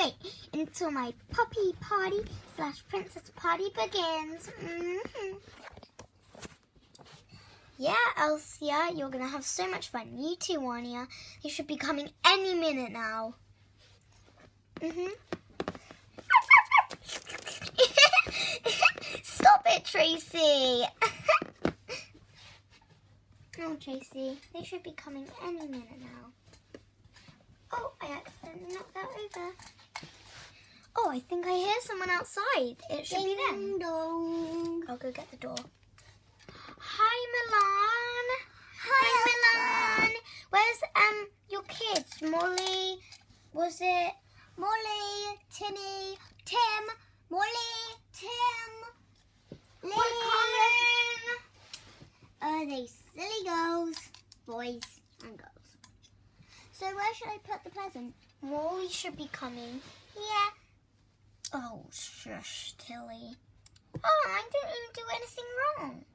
wait until my puppy party / princess party begins. Yeah, Elsya, you're going to have so much fun. You too, Anya. You should be coming any minute now. Stop it, Tracy. No, Tracy. They should be coming any minute now. Oh, I accidentally knocked that over. Oh, I think I hear someone outside. It should be them. Dong. I'll go get the door. Hi, Milan. Hi, Milan. Where's your kids? Molly? Was it Molly, Timmy, Tim, Molly, Tim, Lily. We're coming. They silly girls, boys and girls. So where should I put the present? Molly should be coming. Yeah. Oh, shush, Tilly. Oh, I didn't even do anything wrong.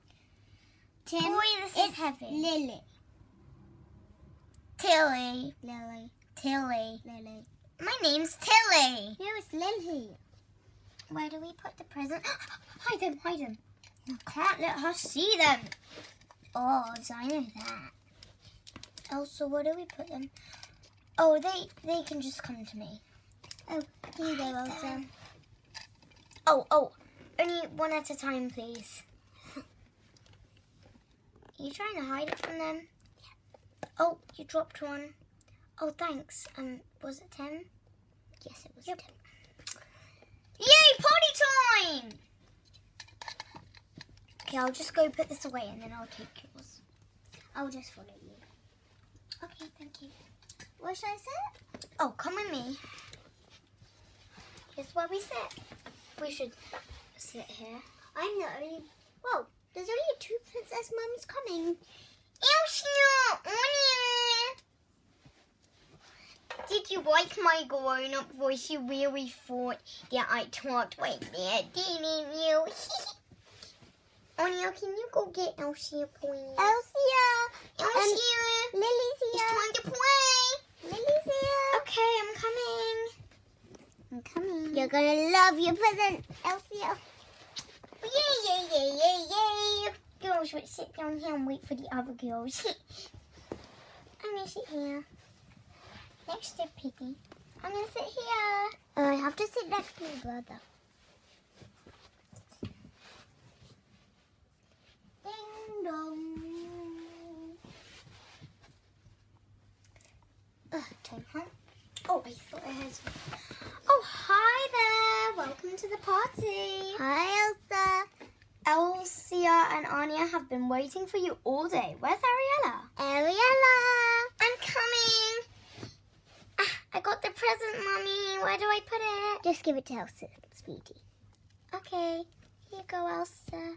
Tim, Boy, this is heavy. Lily. Tilly. Lily. Tilly. Lily. My name's Tilly. No, it's Lily. Where do we put the present? Hide them, hide them. I can't let her see them. Oh, I know that. Elsa, where do we put them? Oh, they can just come to me. Oh, here you go, Elsa. Oh, only one at a time, please. Are you trying to hide it from them? Yeah. Oh, you dropped one. Oh, thanks. Was it Tim? Yes, it was Yep. Tim. Yay, party time! Okay, I'll just go put this away and then I'll take yours. I'll just follow you. Okay, thank you. Where should I sit? Oh, come with me. Here's where we sit. We should sit here. I'm the only... Whoa, there's only 2 princess mums coming. Elsya! Anya! Did you like my grown-up voice? You really thought that I talked like that, didn't you? Anya, can you go get Elsya, please? Elsya! Elsya! Lily's It's here. time to play! Lily's here. Okay, I'm coming. I'm coming. You're gonna love your present, Elsya. Yay! Girls would sit down here and wait for the other girls. I'm gonna sit here. Next to Piggy. I'm gonna sit here. I have to sit next to my brother. Ding dong. Time hunt. Oh, I thought I had some. Oh, hi there. Welcome to the party. Hi, Elsa. Elsya and Anya have been waiting for you all day. Where's Ariella? Ariella. I'm coming. I got the present, Mummy. Where do I put it? Just give it to Elsa, sweetie. Okay. Here you go, Elsa.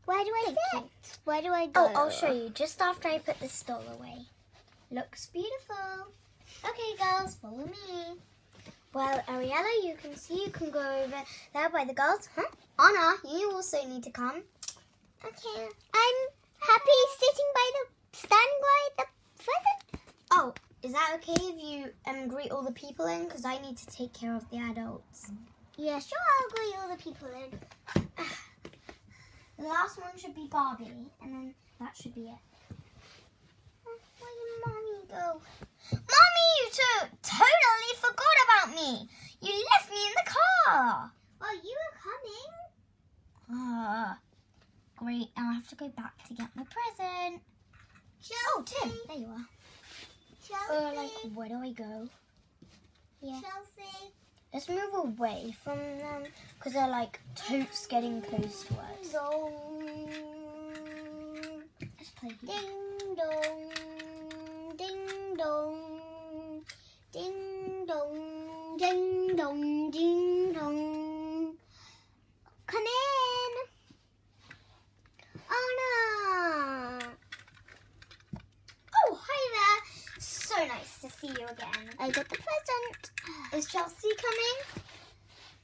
Where do I Thank sit? you. Where do I go? Oh, I'll show you just after I put this doll away. Looks beautiful. Okay, girls, follow me. Well, Ariella, you can go over there by the girls. Huh? Anna, you also need to come. Okay. I'm happy standing by the present. Oh, is that okay if you greet all the people in? Because I need to take care of the adults. Yeah, sure, I'll greet all the people in. The last one should be Barbie, and then that should be it. Where did Mommy go? Mommy, you totally forgot about me. You left me in the car. Oh, you were coming? Great. Now I have to go back to get my present. Chelsea. Oh, Tim, there you are. Chelsea. Where do I go? Yeah. Chelsea. Let's move away from them because they're like totes getting close to us. Dong. Let's play here. Ding dong. Ding dong. Ding dong. Ding dong. Ding dong. Come in. Anna. Oh, hi there. So nice to see you again. I got the present. Is Chelsea coming?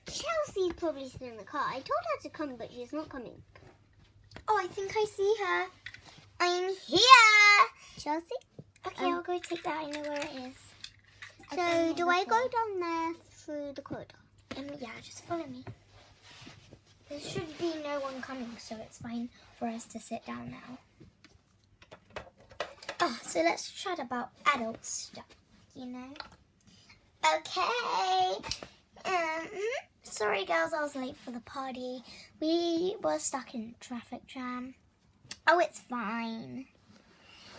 Chelsea's probably still in the car. I told her to come, but she's not coming. Oh, I think I see her. I'm here. Chelsea? Okay, I'll go take that. I know where it is. So do I go down there through the corridor? Yeah, just follow me. There should be no one coming, so it's fine for us to sit down now. Oh, so let's chat about adult stuff, you know? Okay. Sorry, girls, I was late for the party. We were stuck in traffic jam. Oh, it's fine.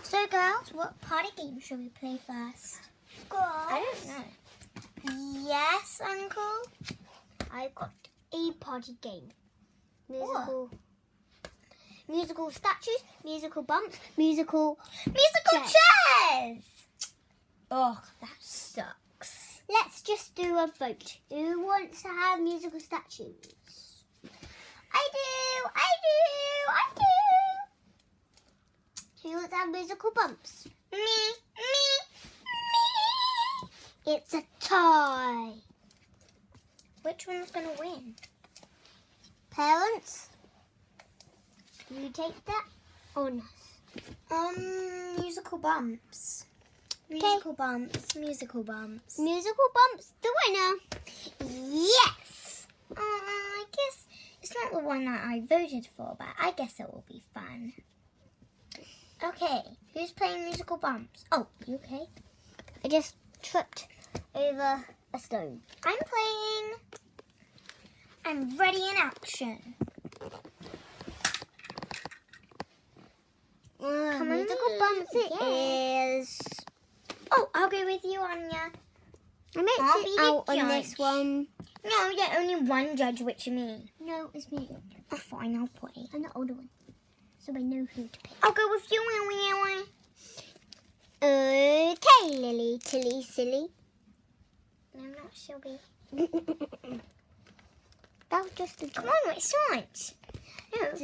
So, girls, what party game should we play first? I don't know. Yes, Uncle? I've got a party game. Musical statues, musical bumps, musical chairs! Oh, that sucks. Let's just do a vote. Who wants to have musical statues? I do! Who wants to have musical bumps? Me. It's a tie. Which one's going to win? Parents, you take that on us. Musical bumps. Musical bumps. Musical bumps, the winner. Yes! I guess it's not the one that I voted for, but I guess it will be fun. Okay, who's playing musical bumps? Oh, you okay? I just tripped over a stone. I'm playing. I'm ready in action. Come on, musical bumps it is. Oh, I'll go with you, Anya. I might I'll sit be the out on judge. this one. No, yeah, only one judge, which is me. No, it's me. Oh, fine, I'll play. I'm the older one, so I know who to pick. I'll go with you, Anya. Okay, Lily, Tilly, silly. No, I'm not silly. That was just a Come on, it's not. No, but